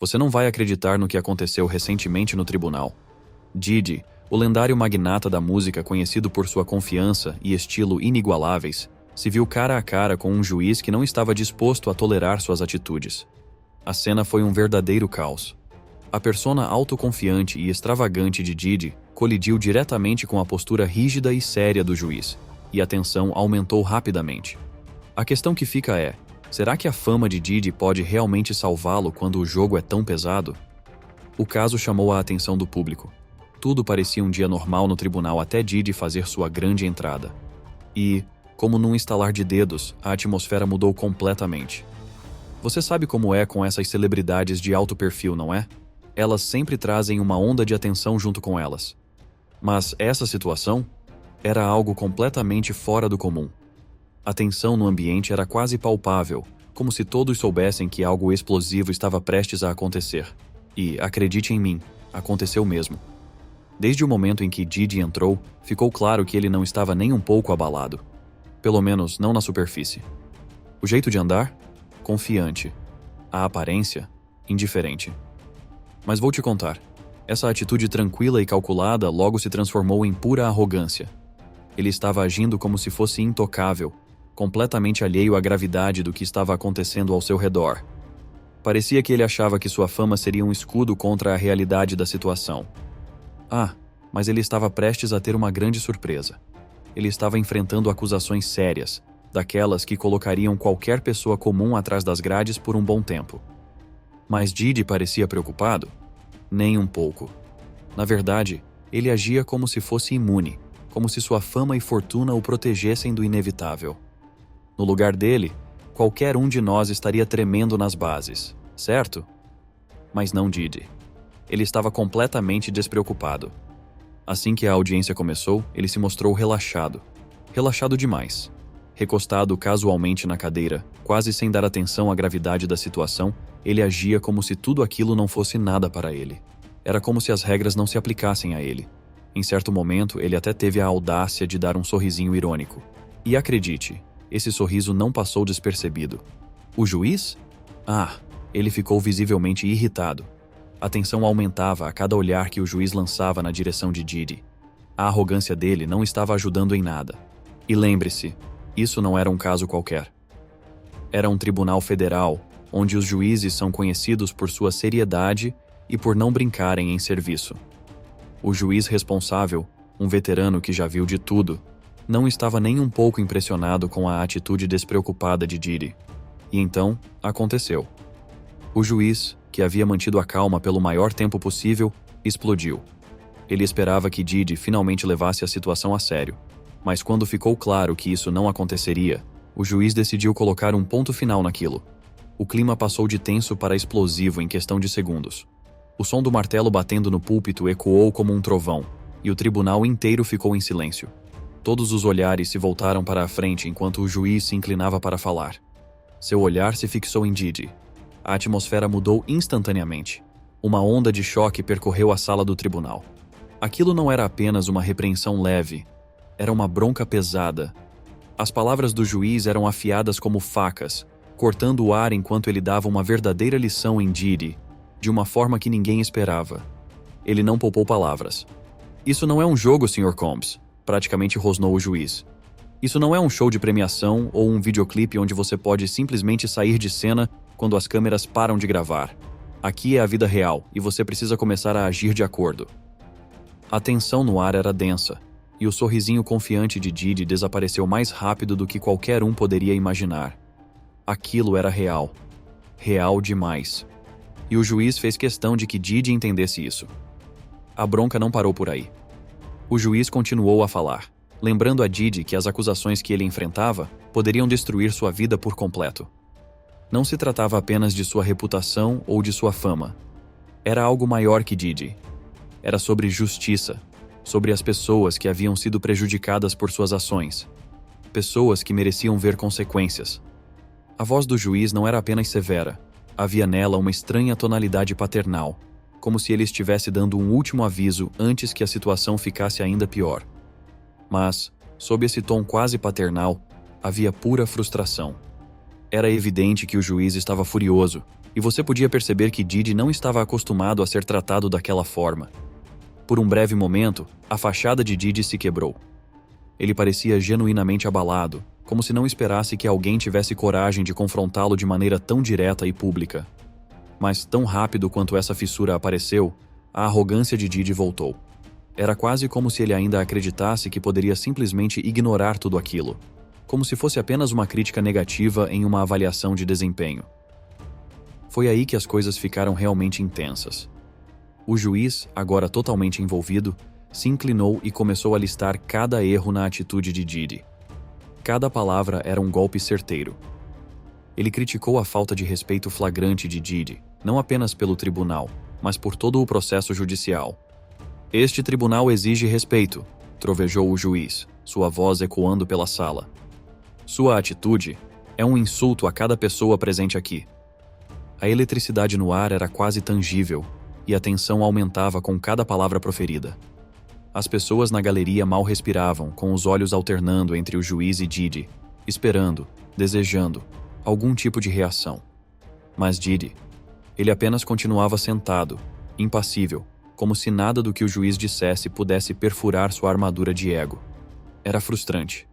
Você não vai acreditar no que aconteceu recentemente no tribunal. Didi, o lendário magnata da música conhecido por sua confiança e estilo inigualáveis, se viu cara a cara com um juiz que não estava disposto a tolerar suas atitudes. A cena foi um verdadeiro caos. A persona autoconfiante e extravagante de Didi colidiu diretamente com a postura rígida e séria do juiz, e a tensão aumentou rapidamente. A questão que fica é: será que a fama de Didi pode realmente salvá-lo quando o jogo é tão pesado? O caso chamou a atenção do público. Tudo parecia um dia normal no tribunal até Didi fazer sua grande entrada. E, como num estalar de dedos, a atmosfera mudou completamente. Você sabe como é com essas celebridades de alto perfil, não é? Elas sempre trazem uma onda de atenção junto com elas. Mas essa situação era algo completamente fora do comum. A tensão no ambiente era quase palpável, como se todos soubessem que algo explosivo estava prestes a acontecer. E, acredite em mim, aconteceu mesmo. Desde o momento em que Didi entrou, ficou claro que ele não estava nem um pouco abalado. Pelo menos não na superfície. O jeito de andar? Confiante. A aparência? Indiferente. Mas vou te contar. Essa atitude tranquila e calculada logo se transformou em pura arrogância. Ele estava agindo como se fosse intocável, completamente alheio à gravidade do que estava acontecendo ao seu redor. Parecia que ele achava que sua fama seria um escudo contra a realidade da situação. Ah, mas ele estava prestes a ter uma grande surpresa. Ele estava enfrentando acusações sérias, daquelas que colocariam qualquer pessoa comum atrás das grades por um bom tempo. Mas Didi parecia preocupado? Nem um pouco. Na verdade, ele agia como se fosse imune, como se sua fama e fortuna o protegessem do inevitável. No lugar dele, qualquer um de nós estaria tremendo nas bases, certo? Mas não Didi. Ele estava completamente despreocupado. Assim que a audiência começou, ele se mostrou relaxado. Relaxado demais. Recostado casualmente na cadeira, quase sem dar atenção à gravidade da situação, ele agia como se tudo aquilo não fosse nada para ele. Era como se as regras não se aplicassem a ele. Em certo momento, ele até teve a audácia de dar um sorrisinho irônico. E acredite, esse sorriso não passou despercebido. O juiz? Ah, ele ficou visivelmente irritado. A tensão aumentava a cada olhar que o juiz lançava na direção de Didi. A arrogância dele não estava ajudando em nada. E lembre-se, isso não era um caso qualquer. Era um tribunal federal, onde os juízes são conhecidos por sua seriedade e por não brincarem em serviço. O juiz responsável, um veterano que já viu de tudo, não estava nem um pouco impressionado com a atitude despreocupada de Didi. E então, aconteceu. O juiz, que havia mantido a calma pelo maior tempo possível, explodiu. Ele esperava que Didi finalmente levasse a situação a sério, mas quando ficou claro que isso não aconteceria, o juiz decidiu colocar um ponto final naquilo. O clima passou de tenso para explosivo em questão de segundos. O som do martelo batendo no púlpito ecoou como um trovão, e o tribunal inteiro ficou em silêncio. Todos os olhares se voltaram para a frente enquanto o juiz se inclinava para falar. Seu olhar se fixou em Didi. A atmosfera mudou instantaneamente. Uma onda de choque percorreu a sala do tribunal. Aquilo não era apenas uma repreensão leve, era uma bronca pesada. As palavras do juiz eram afiadas como facas, cortando o ar enquanto ele dava uma verdadeira lição em Didi, de uma forma que ninguém esperava. Ele não poupou palavras. Isso não é um jogo, Sr. Combs, praticamente rosnou o juiz. Isso não é um show de premiação ou um videoclipe onde você pode simplesmente sair de cena quando as câmeras param de gravar. Aqui é a vida real e você precisa começar a agir de acordo. A tensão no ar era densa, e o sorrisinho confiante de Didi desapareceu mais rápido do que qualquer um poderia imaginar. Aquilo era real. Real demais. E o juiz fez questão de que Didi entendesse isso. A bronca não parou por aí. O juiz continuou a falar, lembrando a Didi que as acusações que ele enfrentava poderiam destruir sua vida por completo. Não se tratava apenas de sua reputação ou de sua fama. Era algo maior que Didi. Era sobre justiça, sobre as pessoas que haviam sido prejudicadas por suas ações. Pessoas que mereciam ver consequências. A voz do juiz não era apenas severa. Havia nela uma estranha tonalidade paternal, como se ele estivesse dando um último aviso antes que a situação ficasse ainda pior. Mas, sob esse tom quase paternal, havia pura frustração. Era evidente que o juiz estava furioso, e você podia perceber que Didi não estava acostumado a ser tratado daquela forma. Por um breve momento, a fachada de Didi se quebrou. Ele parecia genuinamente abalado, como se não esperasse que alguém tivesse coragem de confrontá-lo de maneira tão direta e pública. Mas tão rápido quanto essa fissura apareceu, a arrogância de Didi voltou. Era quase como se ele ainda acreditasse que poderia simplesmente ignorar tudo aquilo, como se fosse apenas uma crítica negativa em uma avaliação de desempenho. Foi aí que as coisas ficaram realmente intensas. O juiz, agora totalmente envolvido, se inclinou e começou a listar cada erro na atitude de Didi. Cada palavra era um golpe certeiro. Ele criticou a falta de respeito flagrante de Didi, não apenas pelo tribunal, mas por todo o processo judicial. "Este tribunal exige respeito", trovejou o juiz, sua voz ecoando pela sala. "Sua atitude é um insulto a cada pessoa presente aqui." A eletricidade no ar era quase tangível, e a tensão aumentava com cada palavra proferida. As pessoas na galeria mal respiravam, com os olhos alternando entre o juiz e Didi, esperando, desejando, algum tipo de reação. Mas Didi, ele apenas continuava sentado, impassível, como se nada do que o juiz dissesse pudesse perfurar sua armadura de ego. Era frustrante.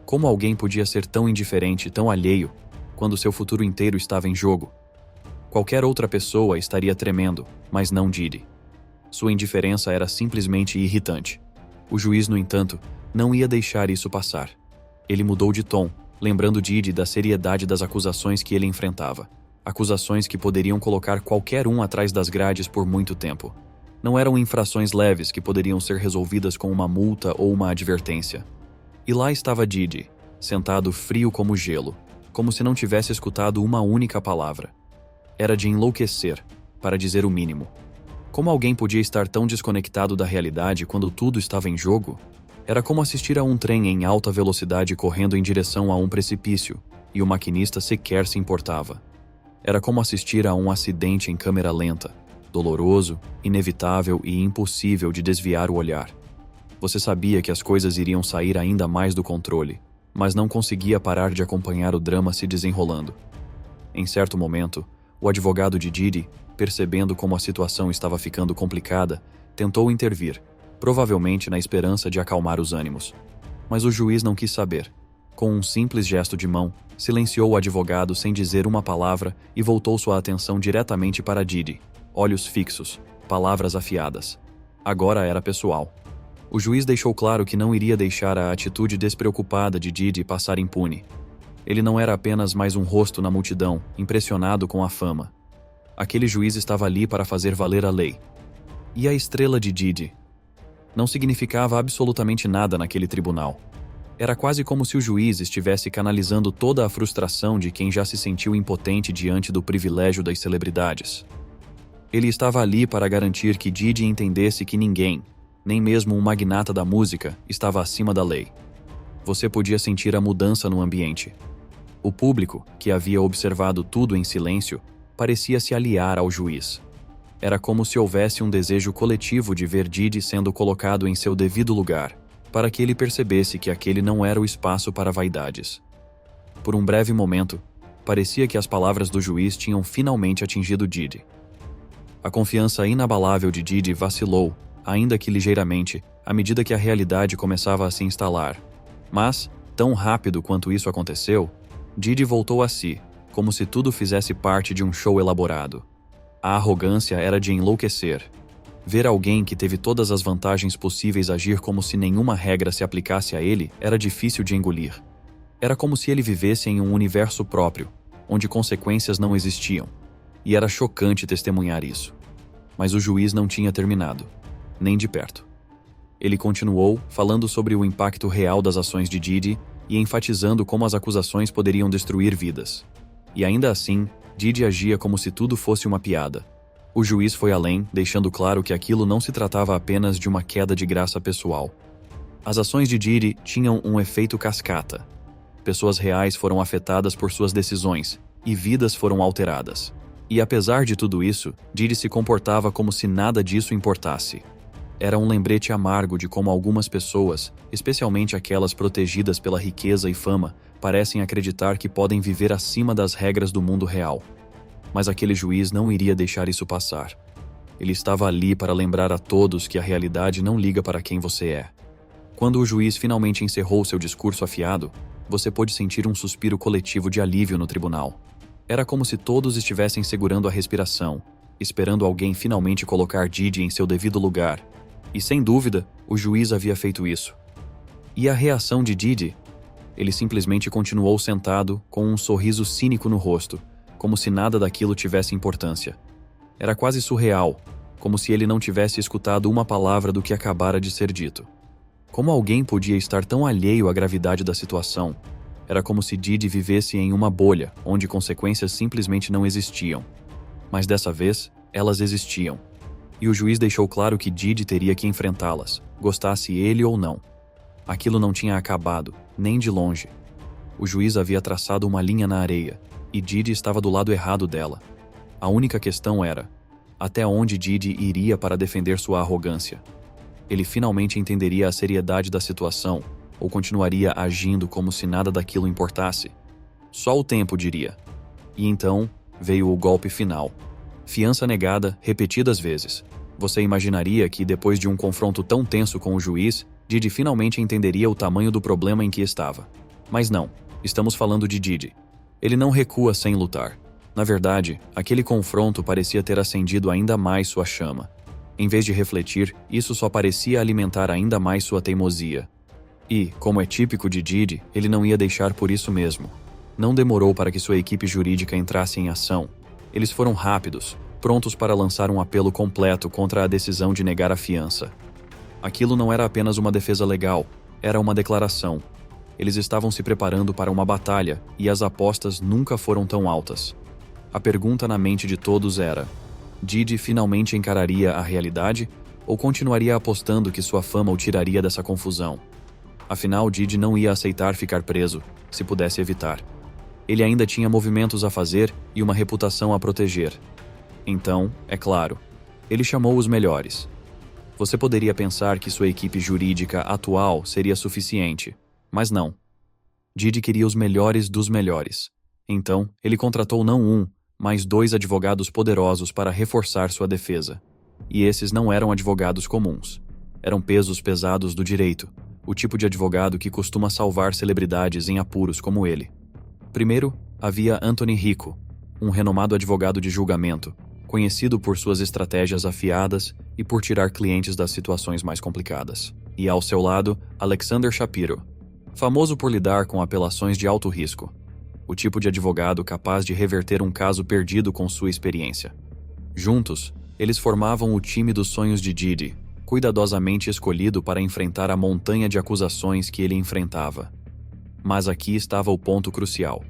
Como alguém podia ser tão indiferente, tão alheio, quando seu futuro inteiro estava em jogo? Qualquer outra pessoa estaria tremendo, mas não Didi. Sua indiferença era simplesmente irritante. O juiz, no entanto, não ia deixar isso passar. Ele mudou de tom, lembrando Didi da seriedade das acusações que ele enfrentava. Acusações que poderiam colocar qualquer um atrás das grades por muito tempo. Não eram infrações leves que poderiam ser resolvidas com uma multa ou uma advertência. E lá estava Didi, sentado frio como gelo, como se não tivesse escutado uma única palavra. Era de enlouquecer, para dizer o mínimo. Como alguém podia estar tão desconectado da realidade quando tudo estava em jogo? Era como assistir a um trem em alta velocidade correndo em direção a um precipício, e o maquinista sequer se importava. Era como assistir a um acidente em câmera lenta, doloroso, inevitável e impossível de desviar o olhar. Você sabia que as coisas iriam sair ainda mais do controle, mas não conseguia parar de acompanhar o drama se desenrolando. Em certo momento, o advogado de Didi, percebendo como a situação estava ficando complicada, tentou intervir, provavelmente na esperança de acalmar os ânimos. Mas o juiz não quis saber. Com um simples gesto de mão, silenciou o advogado sem dizer uma palavra e voltou sua atenção diretamente para Didi, olhos fixos, palavras afiadas. Agora era pessoal. O juiz deixou claro que não iria deixar a atitude despreocupada de Didi passar impune. Ele não era apenas mais um rosto na multidão, impressionado com a fama. Aquele juiz estava ali para fazer valer a lei. E a estrela de Didi? Não significava absolutamente nada naquele tribunal. Era quase como se o juiz estivesse canalizando toda a frustração de quem já se sentiu impotente diante do privilégio das celebridades. Ele estava ali para garantir que Didi entendesse que ninguém, nem mesmo um magnata da música, estava acima da lei. Você podia sentir a mudança no ambiente. O público, que havia observado tudo em silêncio, parecia se aliar ao juiz. Era como se houvesse um desejo coletivo de ver Didi sendo colocado em seu devido lugar, para que ele percebesse que aquele não era o espaço para vaidades. Por um breve momento, parecia que as palavras do juiz tinham finalmente atingido Didi. A confiança inabalável de Didi vacilou, ainda que ligeiramente, à medida que a realidade começava a se instalar. Mas, tão rápido quanto isso aconteceu, Didi voltou a si, como se tudo fizesse parte de um show elaborado. A arrogância era de enlouquecer. Ver alguém que teve todas as vantagens possíveis agir como se nenhuma regra se aplicasse a ele era difícil de engolir. Era como se ele vivesse em um universo próprio, onde consequências não existiam. E era chocante testemunhar isso. Mas o juiz não tinha terminado, nem de perto. Ele continuou, falando sobre o impacto real das ações de Didi e enfatizando como as acusações poderiam destruir vidas. E ainda assim, Didi agia como se tudo fosse uma piada. O juiz foi além, deixando claro que aquilo não se tratava apenas de uma queda de graça pessoal. As ações de Didi tinham um efeito cascata. Pessoas reais foram afetadas por suas decisões, e vidas foram alteradas. E apesar de tudo isso, Didi se comportava como se nada disso importasse. Era um lembrete amargo de como algumas pessoas, especialmente aquelas protegidas pela riqueza e fama, parecem acreditar que podem viver acima das regras do mundo real. Mas aquele juiz não iria deixar isso passar. Ele estava ali para lembrar a todos que a realidade não liga para quem você é. Quando o juiz finalmente encerrou seu discurso afiado, você pôde sentir um suspiro coletivo de alívio no tribunal. Era como se todos estivessem segurando a respiração, esperando alguém finalmente colocar Didi em seu devido lugar. E sem dúvida, o juiz havia feito isso. E a reação de Didi? Ele simplesmente continuou sentado, com um sorriso cínico no rosto, como se nada daquilo tivesse importância. Era quase surreal, como se ele não tivesse escutado uma palavra do que acabara de ser dito. Como alguém podia estar tão alheio à gravidade da situação? Era como se Didi vivesse em uma bolha, onde consequências simplesmente não existiam. Mas dessa vez, elas existiam. E o juiz deixou claro que Didi teria que enfrentá-las, gostasse ele ou não. Aquilo não tinha acabado, nem de longe. O juiz havia traçado uma linha na areia, e Didi estava do lado errado dela. A única questão era, até onde Didi iria para defender sua arrogância? Ele finalmente entenderia a seriedade da situação, ou continuaria agindo como se nada daquilo importasse? Só o tempo diria. E então, veio o golpe final. Fiança negada repetidas vezes. Você imaginaria que, depois de um confronto tão tenso com o juiz, Didi finalmente entenderia o tamanho do problema em que estava. Mas não, estamos falando de Didi. Ele não recua sem lutar. Na verdade, aquele confronto parecia ter acendido ainda mais sua chama. Em vez de refletir, isso só parecia alimentar ainda mais sua teimosia. E, como é típico de Didi, ele não ia deixar por isso mesmo. Não demorou para que sua equipe jurídica entrasse em ação. Eles foram rápidos, prontos para lançar um apelo completo contra a decisão de negar a fiança. Aquilo não era apenas uma defesa legal, era uma declaração. Eles estavam se preparando para uma batalha e as apostas nunca foram tão altas. A pergunta na mente de todos era: Didi finalmente encararia a realidade ou continuaria apostando que sua fama o tiraria dessa confusão? Afinal, Didi não ia aceitar ficar preso, se pudesse evitar. Ele ainda tinha movimentos a fazer e uma reputação a proteger. Então, é claro, ele chamou os melhores. Você poderia pensar que sua equipe jurídica atual seria suficiente, mas não. Didi queria os melhores dos melhores. Então, ele contratou não um, mas 2 advogados poderosos para reforçar sua defesa. E esses não eram advogados comuns. Eram pesos pesados do direito, o tipo de advogado que costuma salvar celebridades em apuros como ele. Primeiro, havia Anthony Rico, um renomado advogado de julgamento, conhecido por suas estratégias afiadas e por tirar clientes das situações mais complicadas. E ao seu lado, Alexander Shapiro, famoso por lidar com apelações de alto risco. O tipo de advogado capaz de reverter um caso perdido com sua experiência. Juntos, eles formavam o time dos sonhos de Didi, cuidadosamente escolhido para enfrentar a montanha de acusações que ele enfrentava. Mas aqui estava o ponto crucial.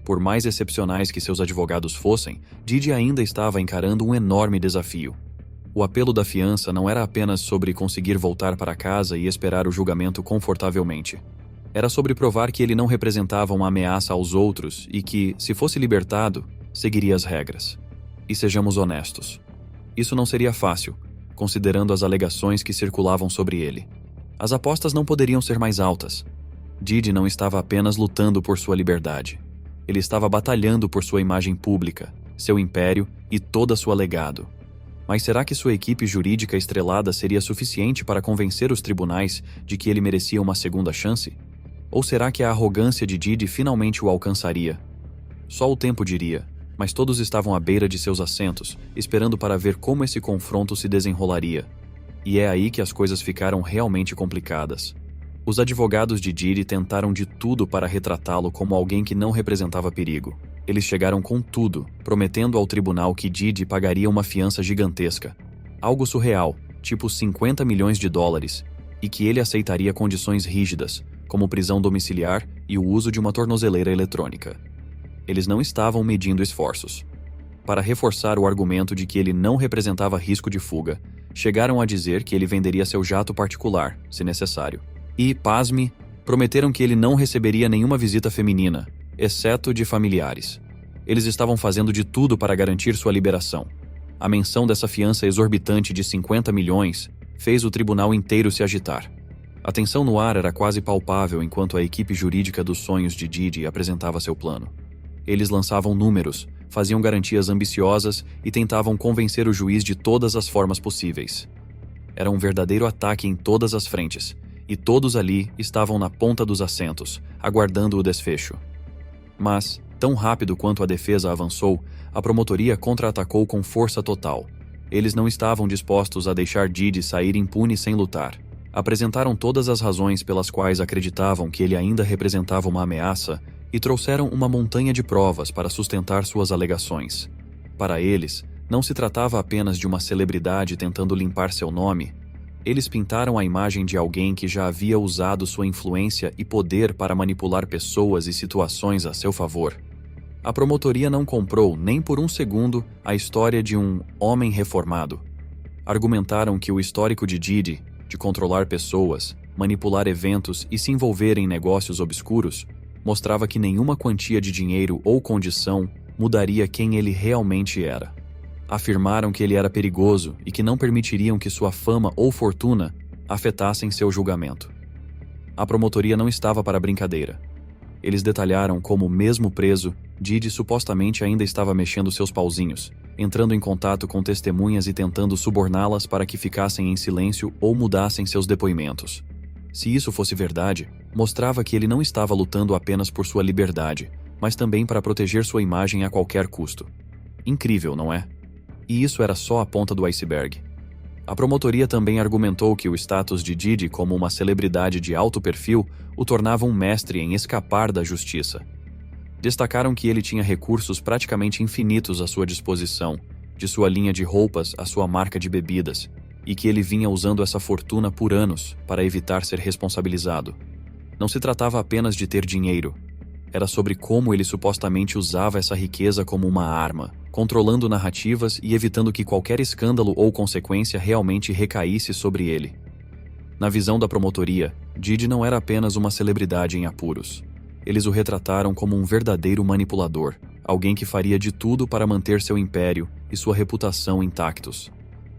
Por mais excepcionais que seus advogados fossem, Didi ainda estava encarando um enorme desafio. O apelo da fiança não era apenas sobre conseguir voltar para casa e esperar o julgamento confortavelmente. Era sobre provar que ele não representava uma ameaça aos outros e que, se fosse libertado, seguiria as regras. E sejamos honestos. Isso não seria fácil, considerando as alegações que circulavam sobre ele. As apostas não poderiam ser mais altas. Didi não estava apenas lutando por sua liberdade. Ele estava batalhando por sua imagem pública, seu império e todo seu legado. Mas será que sua equipe jurídica estrelada seria suficiente para convencer os tribunais de que ele merecia uma segunda chance? Ou será que a arrogância de Didi finalmente o alcançaria? Só o tempo diria, mas todos estavam à beira de seus assentos, esperando para ver como esse confronto se desenrolaria. E é aí que as coisas ficaram realmente complicadas. Os advogados de Didi tentaram de tudo para retratá-lo como alguém que não representava perigo. Eles chegaram com tudo, prometendo ao tribunal que Didi pagaria uma fiança gigantesca. Algo surreal, tipo $50 milhões, e que ele aceitaria condições rígidas, como prisão domiciliar e o uso de uma tornozeleira eletrônica. Eles não estavam medindo esforços. Para reforçar o argumento de que ele não representava risco de fuga, chegaram a dizer que ele venderia seu jato particular, se necessário. E, pasme, prometeram que ele não receberia nenhuma visita feminina, exceto de familiares. Eles estavam fazendo de tudo para garantir sua liberação. A menção dessa fiança exorbitante de 50 milhões fez o tribunal inteiro se agitar. A tensão no ar era quase palpável enquanto a equipe jurídica dos sonhos de Didi apresentava seu plano. Eles lançavam números, faziam garantias ambiciosas e tentavam convencer o juiz de todas as formas possíveis. Era um verdadeiro ataque em todas as frentes, e todos ali estavam na ponta dos assentos, aguardando o desfecho. Mas, tão rápido quanto a defesa avançou, a promotoria contra-atacou com força total. Eles não estavam dispostos a deixar Didi sair impune sem lutar. Apresentaram todas as razões pelas quais acreditavam que ele ainda representava uma ameaça e trouxeram uma montanha de provas para sustentar suas alegações. Para eles, não se tratava apenas de uma celebridade tentando limpar seu nome. Eles pintaram a imagem de alguém que já havia usado sua influência e poder para manipular pessoas e situações a seu favor. A promotoria não comprou nem por um segundo a história de um homem reformado. Argumentaram que o histórico de Didi, de controlar pessoas, manipular eventos e se envolver em negócios obscuros, mostrava que nenhuma quantia de dinheiro ou condição mudaria quem ele realmente era. Afirmaram que ele era perigoso e que não permitiriam que sua fama ou fortuna afetassem seu julgamento. A promotoria não estava para brincadeira. Eles detalharam como, mesmo preso, Didi supostamente ainda estava mexendo seus pauzinhos, entrando em contato com testemunhas e tentando suborná-las para que ficassem em silêncio ou mudassem seus depoimentos. Se isso fosse verdade, mostrava que ele não estava lutando apenas por sua liberdade, mas também para proteger sua imagem a qualquer custo. Incrível, não é? E isso era só a ponta do iceberg. A promotoria também argumentou que o status de Didi como uma celebridade de alto perfil o tornava um mestre em escapar da justiça. Destacaram que ele tinha recursos praticamente infinitos à sua disposição, de sua linha de roupas à sua marca de bebidas, e que ele vinha usando essa fortuna por anos para evitar ser responsabilizado. Não se tratava apenas de ter dinheiro. Era sobre como ele supostamente usava essa riqueza como uma arma, controlando narrativas e evitando que qualquer escândalo ou consequência realmente recaísse sobre ele. Na visão da promotoria, Didi não era apenas uma celebridade em apuros. Eles o retrataram como um verdadeiro manipulador, alguém que faria de tudo para manter seu império e sua reputação intactos.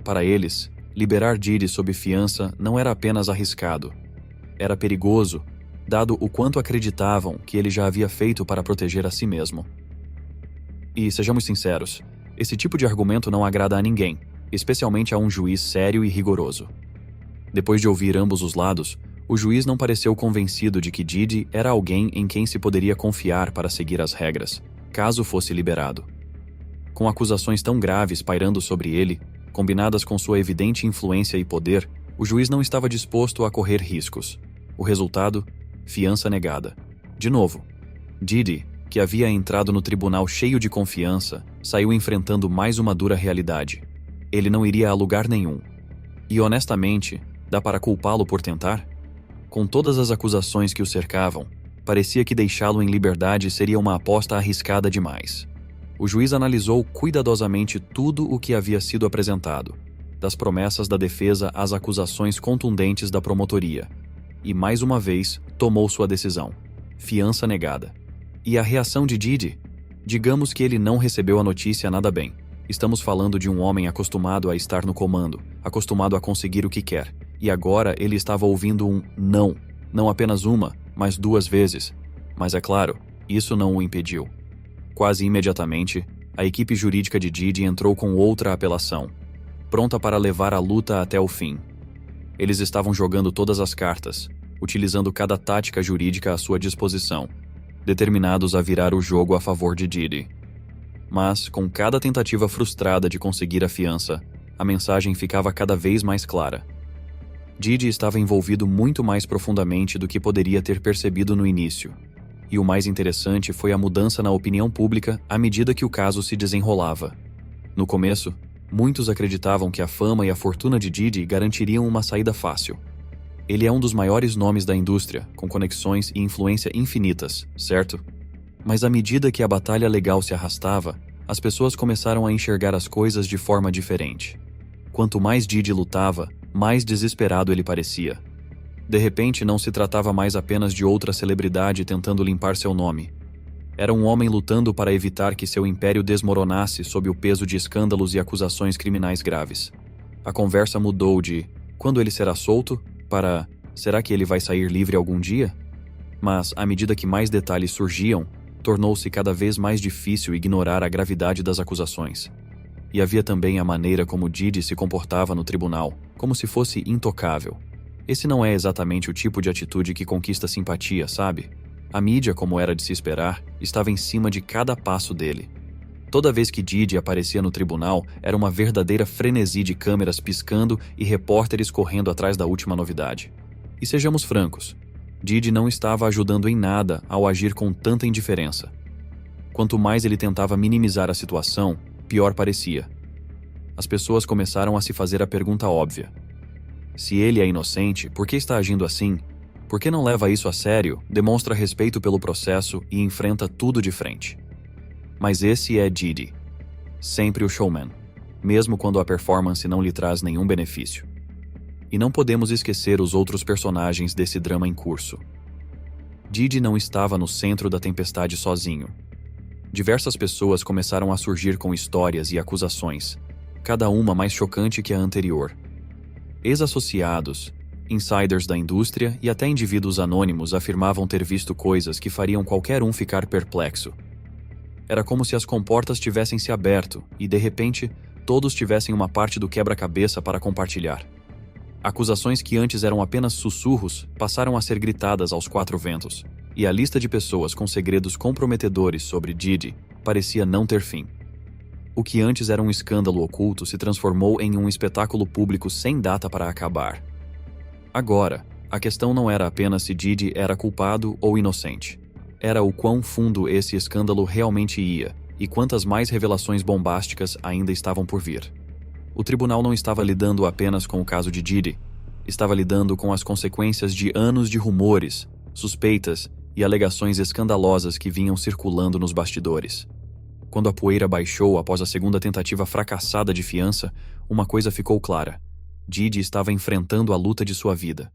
Para eles, liberar Didi sob fiança não era apenas arriscado. Era perigoso, dado o quanto acreditavam que ele já havia feito para proteger a si mesmo. E, sejamos sinceros, esse tipo de argumento não agrada a ninguém, especialmente a um juiz sério e rigoroso. Depois de ouvir ambos os lados, o juiz não pareceu convencido de que Didi era alguém em quem se poderia confiar para seguir as regras, caso fosse liberado. Com acusações tão graves pairando sobre ele, combinadas com sua evidente influência e poder, o juiz não estava disposto a correr riscos. O resultado? Fiança negada. De novo, Didi, que havia entrado no tribunal cheio de confiança, saiu enfrentando mais uma dura realidade. Ele não iria a lugar nenhum. E honestamente, dá para culpá-lo por tentar? Com todas as acusações que o cercavam, parecia que deixá-lo em liberdade seria uma aposta arriscada demais. O juiz analisou cuidadosamente tudo o que havia sido apresentado, das promessas da defesa às acusações contundentes da promotoria, e mais uma vez tomou sua decisão: fiança negada. E a reação de Didi? Digamos que ele não recebeu a notícia nada bem. Estamos falando de um homem acostumado a estar no comando, acostumado a conseguir o que quer, e agora ele estava ouvindo um não, não apenas uma, mas 2 vezes. Mas é claro, isso não o impediu. Quase imediatamente, a equipe jurídica de Didi entrou com outra apelação, pronta para levar a luta até o fim. Eles estavam jogando todas as cartas, utilizando cada tática jurídica à sua disposição, determinados a virar o jogo a favor de Didi. Mas, com cada tentativa frustrada de conseguir a fiança, a mensagem ficava cada vez mais clara. Didi estava envolvido muito mais profundamente do que poderia ter percebido no início. E o mais interessante foi a mudança na opinião pública à medida que o caso se desenrolava. No começo, muitos acreditavam que a fama e a fortuna de Didi garantiriam uma saída fácil. Ele é um dos maiores nomes da indústria, com conexões e influência infinitas, certo? Mas à medida que a batalha legal se arrastava, as pessoas começaram a enxergar as coisas de forma diferente. Quanto mais Didi lutava, mais desesperado ele parecia. De repente, não se tratava mais apenas de outra celebridade tentando limpar seu nome. Era um homem lutando para evitar que seu império desmoronasse sob o peso de escândalos e acusações criminais graves. A conversa mudou de "quando ele será solto?" para "será que ele vai sair livre algum dia?" Mas, à medida que mais detalhes surgiam, tornou-se cada vez mais difícil ignorar a gravidade das acusações. E havia também a maneira como Didi se comportava no tribunal, como se fosse intocável. Esse não é exatamente o tipo de atitude que conquista simpatia, sabe? A mídia, como era de se esperar, estava em cima de cada passo dele. Toda vez que Didi aparecia no tribunal, era uma verdadeira frenesi de câmeras piscando e repórteres correndo atrás da última novidade. E sejamos francos, Didi não estava ajudando em nada ao agir com tanta indiferença. Quanto mais ele tentava minimizar a situação, pior parecia. As pessoas começaram a se fazer a pergunta óbvia. Se ele é inocente, por que está agindo assim? Por que não leva isso a sério, demonstra respeito pelo processo e enfrenta tudo de frente? Mas esse é Didi. Sempre o showman, mesmo quando a performance não lhe traz nenhum benefício. E não podemos esquecer os outros personagens desse drama em curso. Didi não estava no centro da tempestade sozinho. Diversas pessoas começaram a surgir com histórias e acusações, cada uma mais chocante que a anterior. Ex-associados, insiders da indústria e até indivíduos anônimos afirmavam ter visto coisas que fariam qualquer um ficar perplexo. Era como se as comportas tivessem se aberto e, de repente, todos tivessem uma parte do quebra-cabeça para compartilhar. Acusações que antes eram apenas sussurros passaram a ser gritadas aos quatro ventos, e a lista de pessoas com segredos comprometedores sobre Didi parecia não ter fim. O que antes era um escândalo oculto se transformou em um espetáculo público sem data para acabar. Agora, a questão não era apenas se Didi era culpado ou inocente. Era o quão fundo esse escândalo realmente ia e quantas mais revelações bombásticas ainda estavam por vir. O tribunal não estava lidando apenas com o caso de Didi, estava lidando com as consequências de anos de rumores, suspeitas e alegações escandalosas que vinham circulando nos bastidores. Quando a poeira baixou após a segunda tentativa fracassada de fiança, uma coisa ficou clara. Didi estava enfrentando a luta de sua vida.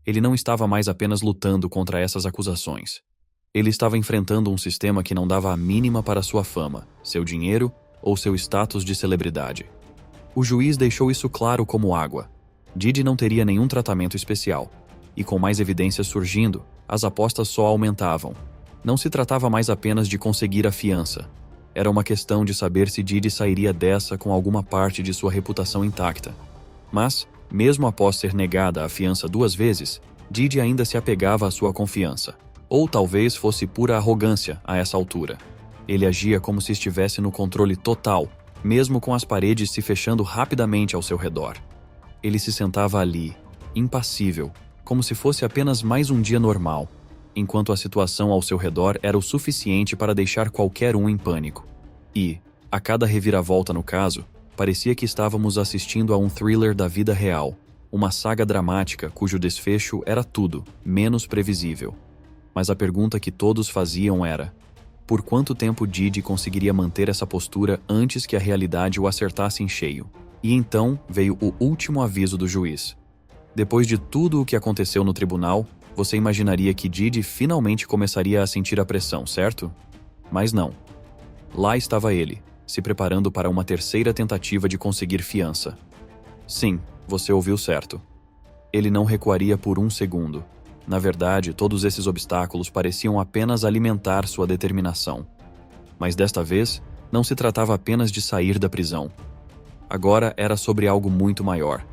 Ele não estava mais apenas lutando contra essas acusações. Ele estava enfrentando um sistema que não dava a mínima para sua fama, seu dinheiro ou seu status de celebridade. O juiz deixou isso claro como água. Didi não teria nenhum tratamento especial. E com mais evidências surgindo, as apostas só aumentavam. Não se tratava mais apenas de conseguir a fiança. Era uma questão de saber se Didi sairia dessa com alguma parte de sua reputação intacta. Mas, mesmo após ser negada a fiança 2 vezes, Didi ainda se apegava à sua confiança. Ou talvez fosse pura arrogância a essa altura. Ele agia como se estivesse no controle total, mesmo com as paredes se fechando rapidamente ao seu redor. Ele se sentava ali, impassível, como se fosse apenas mais um dia normal, enquanto a situação ao seu redor era o suficiente para deixar qualquer um em pânico. E, a cada reviravolta no caso, parecia que estávamos assistindo a um thriller da vida real, uma saga dramática cujo desfecho era tudo, menos previsível. Mas a pergunta que todos faziam era: por quanto tempo Didi conseguiria manter essa postura antes que a realidade o acertasse em cheio? E então veio o último aviso do juiz. Depois de tudo o que aconteceu no tribunal, você imaginaria que Didi finalmente começaria a sentir a pressão, certo? Mas não. Lá estava ele, se preparando para uma terceira tentativa de conseguir fiança. Sim, você ouviu certo. Ele não recuaria por um segundo. Na verdade, todos esses obstáculos pareciam apenas alimentar sua determinação. Mas desta vez, não se tratava apenas de sair da prisão. Agora era sobre algo muito maior.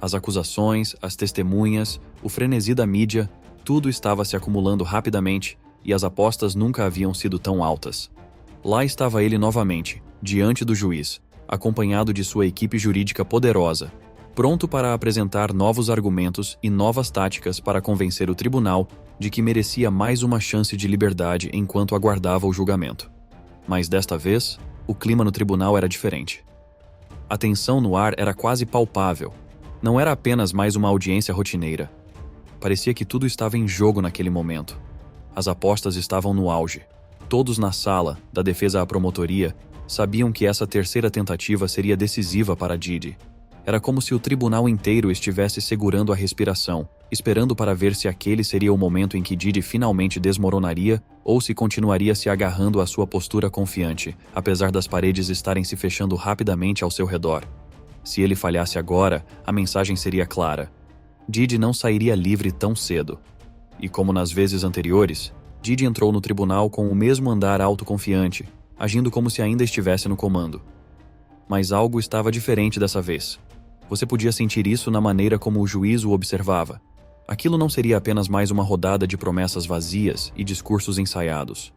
As acusações, as testemunhas, o frenesi da mídia, tudo estava se acumulando rapidamente e as apostas nunca haviam sido tão altas. Lá estava ele novamente, diante do juiz, acompanhado de sua equipe jurídica poderosa, pronto para apresentar novos argumentos e novas táticas para convencer o tribunal de que merecia mais uma chance de liberdade enquanto aguardava o julgamento. Mas desta vez, o clima no tribunal era diferente. A tensão no ar era quase palpável. Não era apenas mais uma audiência rotineira. Parecia que tudo estava em jogo naquele momento. As apostas estavam no auge. Todos na sala, da defesa à promotoria, sabiam que essa terceira tentativa seria decisiva para Didi. Era como se o tribunal inteiro estivesse segurando a respiração, esperando para ver se aquele seria o momento em que Didi finalmente desmoronaria ou se continuaria se agarrando à sua postura confiante, apesar das paredes estarem se fechando rapidamente ao seu redor. Se ele falhasse agora, a mensagem seria clara. Didi não sairia livre tão cedo. E como nas vezes anteriores, Didi entrou no tribunal com o mesmo andar autoconfiante, agindo como se ainda estivesse no comando. Mas algo estava diferente dessa vez. Você podia sentir isso na maneira como o juiz o observava. Aquilo não seria apenas mais uma rodada de promessas vazias e discursos ensaiados.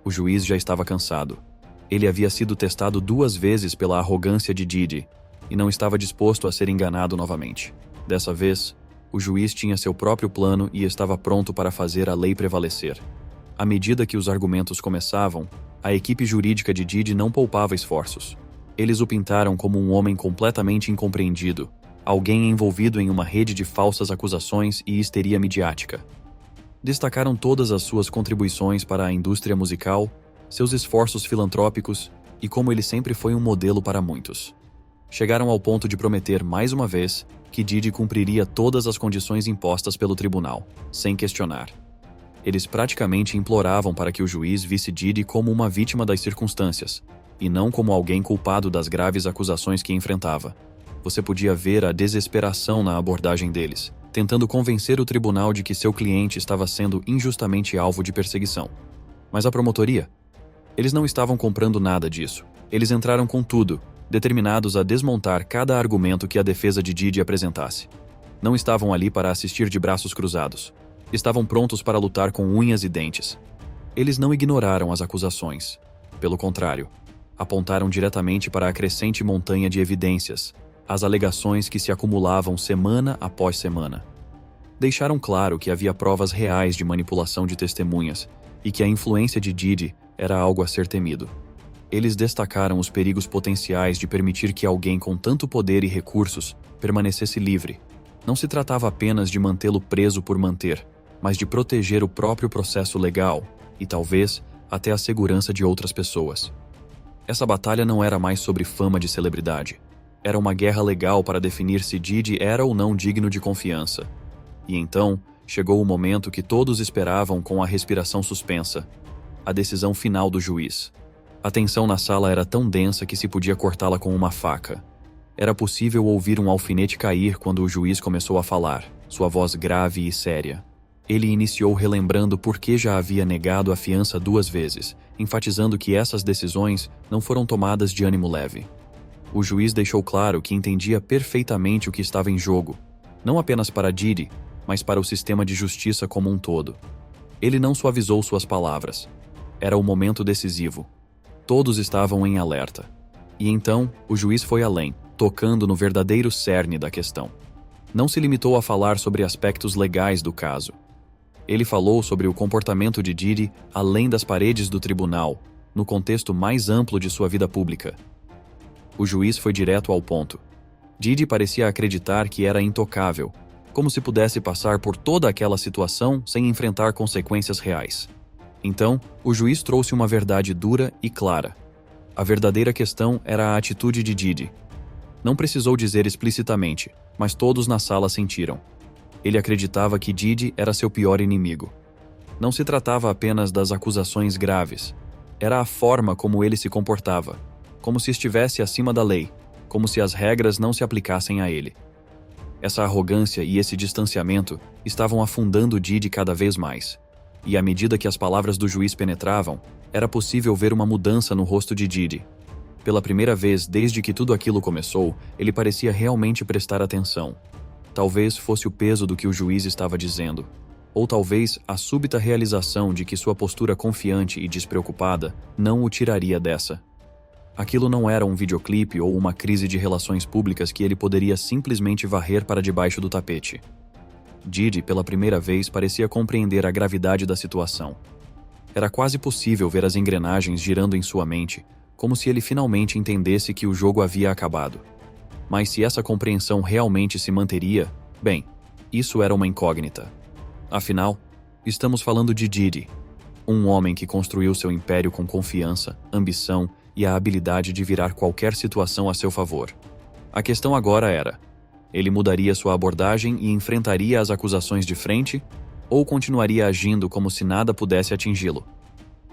O juiz já estava cansado. Ele havia sido testado 2 vezes pela arrogância de Didi e não estava disposto a ser enganado novamente. Dessa vez, o juiz tinha seu próprio plano e estava pronto para fazer a lei prevalecer. À medida que os argumentos começavam, a equipe jurídica de Didi não poupava esforços. Eles o pintaram como um homem completamente incompreendido, alguém envolvido em uma rede de falsas acusações e histeria midiática. Destacaram todas as suas contribuições para a indústria musical, seus esforços filantrópicos e como ele sempre foi um modelo para muitos. Chegaram ao ponto de prometer mais uma vez que Didi cumpriria todas as condições impostas pelo tribunal, sem questionar. Eles praticamente imploravam para que o juiz visse Didi como uma vítima das circunstâncias, e não como alguém culpado das graves acusações que enfrentava. Você podia ver a desesperação na abordagem deles, tentando convencer o tribunal de que seu cliente estava sendo injustamente alvo de perseguição. Mas a promotoria? Eles não estavam comprando nada disso. Eles entraram com tudo, determinados a desmontar cada argumento que a defesa de Didi apresentasse. Não estavam ali para assistir de braços cruzados. Estavam prontos para lutar com unhas e dentes. Eles não ignoraram as acusações. Pelo contrário, apontaram diretamente para a crescente montanha de evidências, as alegações que se acumulavam semana após semana. Deixaram claro que havia provas reais de manipulação de testemunhas e que a influência de Didi era algo a ser temido. Eles destacaram os perigos potenciais de permitir que alguém com tanto poder e recursos permanecesse livre. Não se tratava apenas de mantê-lo preso por manter, mas de proteger o próprio processo legal e, talvez, até a segurança de outras pessoas. Essa batalha não era mais sobre fama de celebridade. Era uma guerra legal para definir se Didi era ou não digno de confiança. E então, chegou o momento que todos esperavam com a respiração suspensa. A decisão final do juiz. A tensão na sala era tão densa que se podia cortá-la com uma faca. Era possível ouvir um alfinete cair quando o juiz começou a falar, sua voz grave e séria. Ele iniciou relembrando por que já havia negado a fiança 2 vezes, enfatizando que essas decisões não foram tomadas de ânimo leve. O juiz deixou claro que entendia perfeitamente o que estava em jogo, não apenas para Didi, mas para o sistema de justiça como um todo. Ele não suavizou suas palavras. Era o momento decisivo. Todos estavam em alerta. E então, o juiz foi além, tocando no verdadeiro cerne da questão. Não se limitou a falar sobre aspectos legais do caso. Ele falou sobre o comportamento de Didi além das paredes do tribunal, no contexto mais amplo de sua vida pública. O juiz foi direto ao ponto. Didi parecia acreditar que era intocável, como se pudesse passar por toda aquela situação sem enfrentar consequências reais. Então, o juiz trouxe uma verdade dura e clara. A verdadeira questão era a atitude de Didi. Não precisou dizer explicitamente, mas todos na sala sentiram. Ele acreditava que Didi era seu pior inimigo. Não se tratava apenas das acusações graves. Era a forma como ele se comportava, como se estivesse acima da lei, como se as regras não se aplicassem a ele. Essa arrogância e esse distanciamento estavam afundando Didi cada vez mais. E à medida que as palavras do juiz penetravam, era possível ver uma mudança no rosto de Didi. Pela primeira vez desde que tudo aquilo começou, ele parecia realmente prestar atenção. Talvez fosse o peso do que o juiz estava dizendo, ou talvez a súbita realização de que sua postura confiante e despreocupada não o tiraria dessa. Aquilo não era um videoclipe ou uma crise de relações públicas que ele poderia simplesmente varrer para debaixo do tapete. Didi, pela primeira vez, parecia compreender a gravidade da situação. Era quase possível ver as engrenagens girando em sua mente, como se ele finalmente entendesse que o jogo havia acabado. Mas se essa compreensão realmente se manteria, bem, isso era uma incógnita. Afinal, estamos falando de Didi, um homem que construiu seu império com confiança, ambição e a habilidade de virar qualquer situação a seu favor. A questão agora era: ele mudaria sua abordagem e enfrentaria as acusações de frente, ou continuaria agindo como se nada pudesse atingi-lo?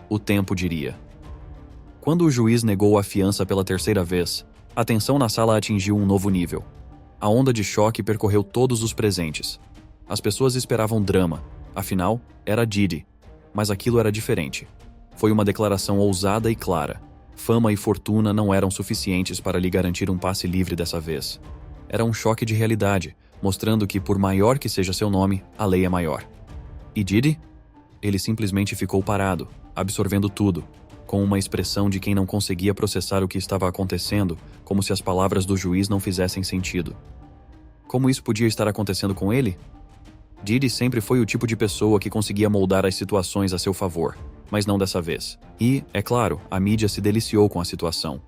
O tempo diria. Quando o juiz negou a fiança pela 3ª vez, a tensão na sala atingiu um novo nível. A onda de choque percorreu todos os presentes. As pessoas esperavam drama, afinal, era Didi. Mas aquilo era diferente. Foi uma declaração ousada e clara. Fama e fortuna não eram suficientes para lhe garantir um passe livre dessa vez. Era um choque de realidade, mostrando que, por maior que seja seu nome, a lei é maior. E Didi? Ele simplesmente ficou parado, absorvendo tudo, com uma expressão de quem não conseguia processar o que estava acontecendo, como se as palavras do juiz não fizessem sentido. Como isso podia estar acontecendo com ele? Didi sempre foi o tipo de pessoa que conseguia moldar as situações a seu favor, mas não dessa vez. E, é claro, a mídia se deliciou com a situação.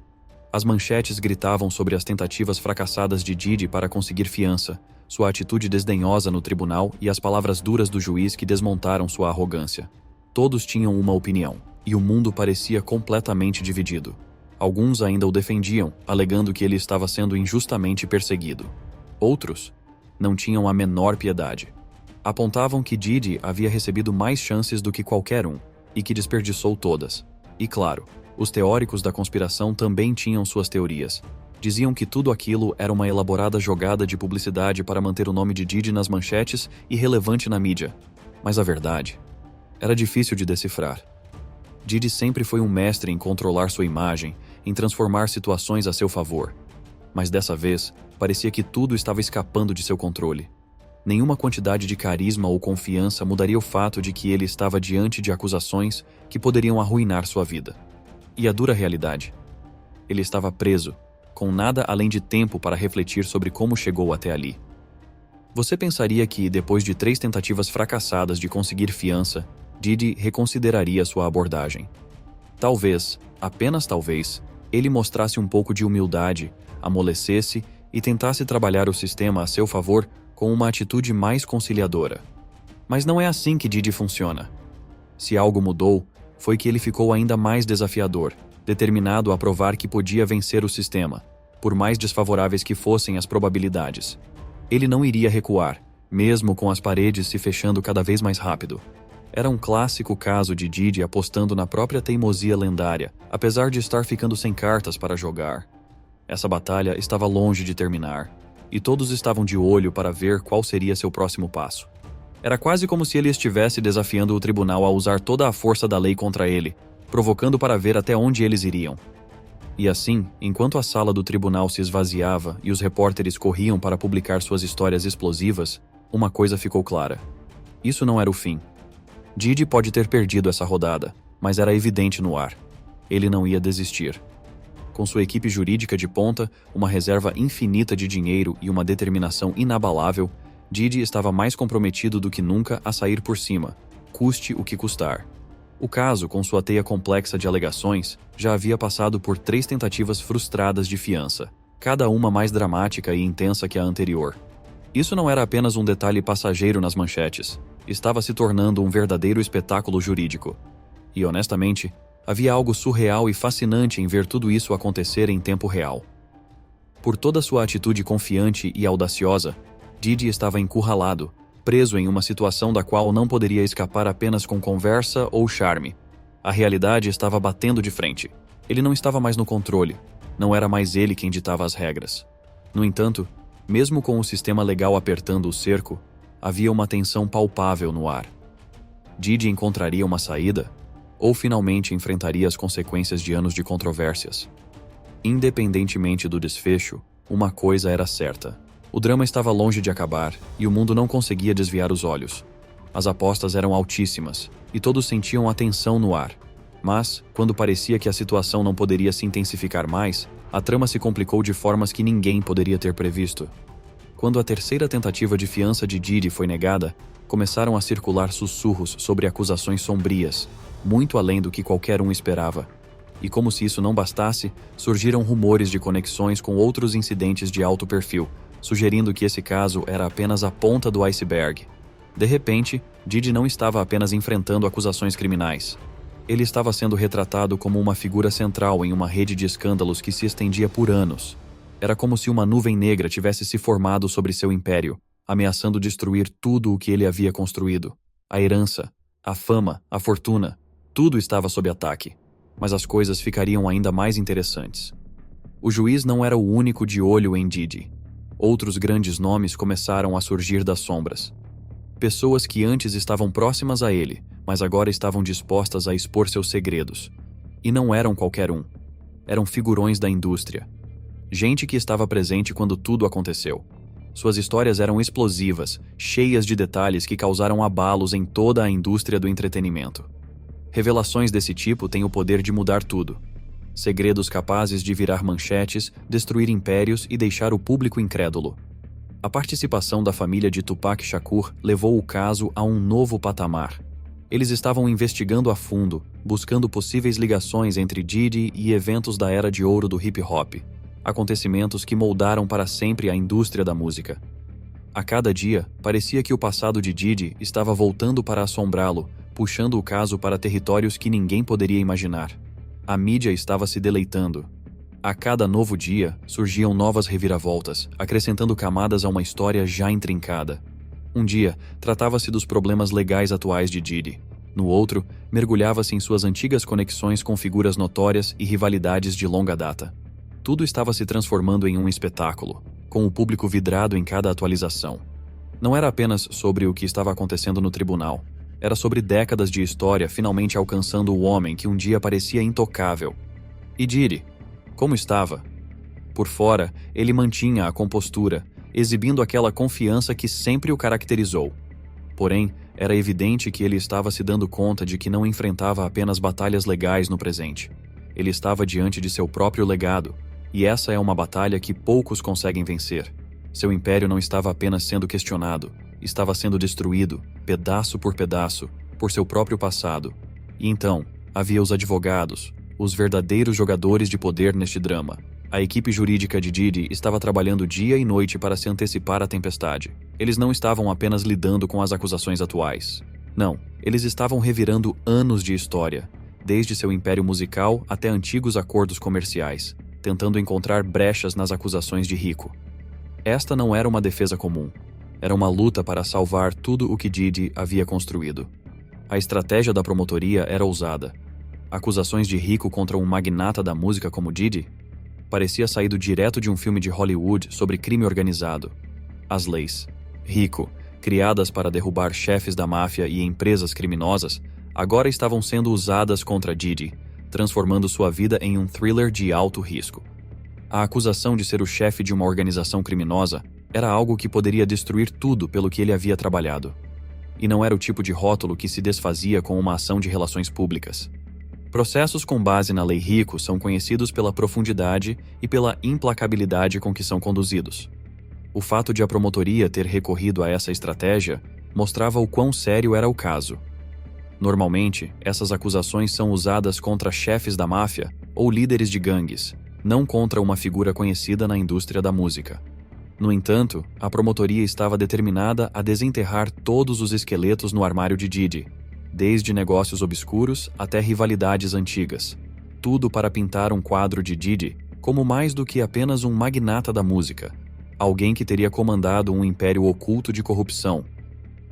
As manchetes gritavam sobre as tentativas fracassadas de Didi para conseguir fiança, sua atitude desdenhosa no tribunal e as palavras duras do juiz que desmontaram sua arrogância. Todos tinham uma opinião, e o mundo parecia completamente dividido. Alguns ainda o defendiam, alegando que ele estava sendo injustamente perseguido. Outros não tinham a menor piedade. Apontavam que Didi havia recebido mais chances do que qualquer um, e que desperdiçou todas. E claro, os teóricos da conspiração também tinham suas teorias. Diziam que tudo aquilo era uma elaborada jogada de publicidade para manter o nome de Didi nas manchetes e relevante na mídia. Mas a verdade era difícil de decifrar. Didi sempre foi um mestre em controlar sua imagem, em transformar situações a seu favor. Mas dessa vez, parecia que tudo estava escapando de seu controle. Nenhuma quantidade de carisma ou confiança mudaria o fato de que ele estava diante de acusações que poderiam arruinar sua vida. E a dura realidade: ele estava preso, com nada além de tempo para refletir sobre como chegou até ali. Você pensaria que, depois de 3 tentativas fracassadas de conseguir fiança, Didi reconsideraria sua abordagem. Talvez, apenas talvez, ele mostrasse um pouco de humildade, amolecesse e tentasse trabalhar o sistema a seu favor com uma atitude mais conciliadora. Mas não é assim que Didi funciona. Se algo mudou, foi que ele ficou ainda mais desafiador, determinado a provar que podia vencer o sistema, por mais desfavoráveis que fossem as probabilidades. Ele não iria recuar, mesmo com as paredes se fechando cada vez mais rápido. Era um clássico caso de Didi apostando na própria teimosia lendária, apesar de estar ficando sem cartas para jogar. Essa batalha estava longe de terminar, e todos estavam de olho para ver qual seria seu próximo passo. Era quase como se ele estivesse desafiando o tribunal a usar toda a força da lei contra ele, provocando para ver até onde eles iriam. E assim, enquanto a sala do tribunal se esvaziava e os repórteres corriam para publicar suas histórias explosivas, uma coisa ficou clara: isso não era o fim. Didi pode ter perdido essa rodada, mas era evidente no ar. Ele não ia desistir. Com sua equipe jurídica de ponta, uma reserva infinita de dinheiro e uma determinação inabalável, Didi estava mais comprometido do que nunca a sair por cima, custe o que custar. O caso, com sua teia complexa de alegações, já havia passado por 3 tentativas frustradas de fiança, cada uma mais dramática e intensa que a anterior. Isso não era apenas um detalhe passageiro nas manchetes, estava se tornando um verdadeiro espetáculo jurídico. E, honestamente, havia algo surreal e fascinante em ver tudo isso acontecer em tempo real. Por toda sua atitude confiante e audaciosa, Didi estava encurralado, preso em uma situação da qual não poderia escapar apenas com conversa ou charme. A realidade estava batendo de frente. Ele não estava mais no controle. Não era mais ele quem ditava as regras. No entanto, mesmo com o sistema legal apertando o cerco, havia uma tensão palpável no ar. Didi encontraria uma saída? Ou finalmente enfrentaria as consequências de anos de controvérsias? Independentemente do desfecho, uma coisa era certa: o drama estava longe de acabar e o mundo não conseguia desviar os olhos. As apostas eram altíssimas e todos sentiam a tensão no ar. Mas, quando parecia que a situação não poderia se intensificar mais, a trama se complicou de formas que ninguém poderia ter previsto. Quando a 3ª tentativa de fiança de Didi foi negada, começaram a circular sussurros sobre acusações sombrias, muito além do que qualquer um esperava. E como se isso não bastasse, surgiram rumores de conexões com outros incidentes de alto perfil, sugerindo que esse caso era apenas a ponta do iceberg. De repente, Didi não estava apenas enfrentando acusações criminais. Ele estava sendo retratado como uma figura central em uma rede de escândalos que se estendia por anos. Era como se uma nuvem negra tivesse se formado sobre seu império, ameaçando destruir tudo o que ele havia construído. A herança, a fama, a fortuna, tudo estava sob ataque. Mas as coisas ficariam ainda mais interessantes. O juiz não era o único de olho em Didi. Outros grandes nomes começaram a surgir das sombras. Pessoas que antes estavam próximas a ele, mas agora estavam dispostas a expor seus segredos. E não eram qualquer um. Eram figurões da indústria. Gente que estava presente quando tudo aconteceu. Suas histórias eram explosivas, cheias de detalhes que causaram abalos em toda a indústria do entretenimento. Revelações desse tipo têm o poder de mudar tudo. Segredos capazes de virar manchetes, destruir impérios e deixar o público incrédulo. A participação da família de Tupac Shakur levou o caso a um novo patamar. Eles estavam investigando a fundo, buscando possíveis ligações entre Diddy e eventos da era de ouro do hip-hop, acontecimentos que moldaram para sempre a indústria da música. A cada dia, parecia que o passado de Diddy estava voltando para assombrá-lo, puxando o caso para territórios que ninguém poderia imaginar. A mídia estava se deleitando. A cada novo dia, surgiam novas reviravoltas, acrescentando camadas a uma história já intrincada. Um dia, tratava-se dos problemas legais atuais de Diddy. No outro, mergulhava-se em suas antigas conexões com figuras notórias e rivalidades de longa data. Tudo estava se transformando em um espetáculo, com o público vidrado em cada atualização. Não era apenas sobre o que estava acontecendo no tribunal. Era sobre décadas de história finalmente alcançando o homem que um dia parecia intocável. E Diddy, como estava? Por fora, ele mantinha a compostura, exibindo aquela confiança que sempre o caracterizou. Porém, era evidente que ele estava se dando conta de que não enfrentava apenas batalhas legais no presente. Ele estava diante de seu próprio legado, e essa é uma batalha que poucos conseguem vencer. Seu império não estava apenas sendo questionado, estava sendo destruído, pedaço por pedaço, por seu próprio passado. E então, havia os advogados, os verdadeiros jogadores de poder neste drama. A equipe jurídica de Diddy estava trabalhando dia e noite para se antecipar à tempestade. Eles não estavam apenas lidando com as acusações atuais. Não, eles estavam revirando anos de história, desde seu império musical até antigos acordos comerciais, tentando encontrar brechas nas acusações de Rico. Esta não era uma defesa comum. Era uma luta para salvar tudo o que Diddy havia construído. A estratégia da promotoria era ousada. Acusações de Rico contra um magnata da música como Diddy? Parecia saído direto de um filme de Hollywood sobre crime organizado. As leis, Rico, criadas para derrubar chefes da máfia e empresas criminosas, agora estavam sendo usadas contra Diddy, transformando sua vida em um thriller de alto risco. A acusação de ser o chefe de uma organização criminosa era algo que poderia destruir tudo pelo que ele havia trabalhado. E não era o tipo de rótulo que se desfazia com uma ação de relações públicas. Processos com base na Lei Rico são conhecidos pela profundidade e pela implacabilidade com que são conduzidos. O fato de a promotoria ter recorrido a essa estratégia mostrava o quão sério era o caso. Normalmente, essas acusações são usadas contra chefes da máfia ou líderes de gangues, não contra uma figura conhecida na indústria da música. No entanto, a promotoria estava determinada a desenterrar todos os esqueletos no armário de Diddy, desde negócios obscuros até rivalidades antigas. Tudo para pintar um quadro de Diddy como mais do que apenas um magnata da música, alguém que teria comandado um império oculto de corrupção.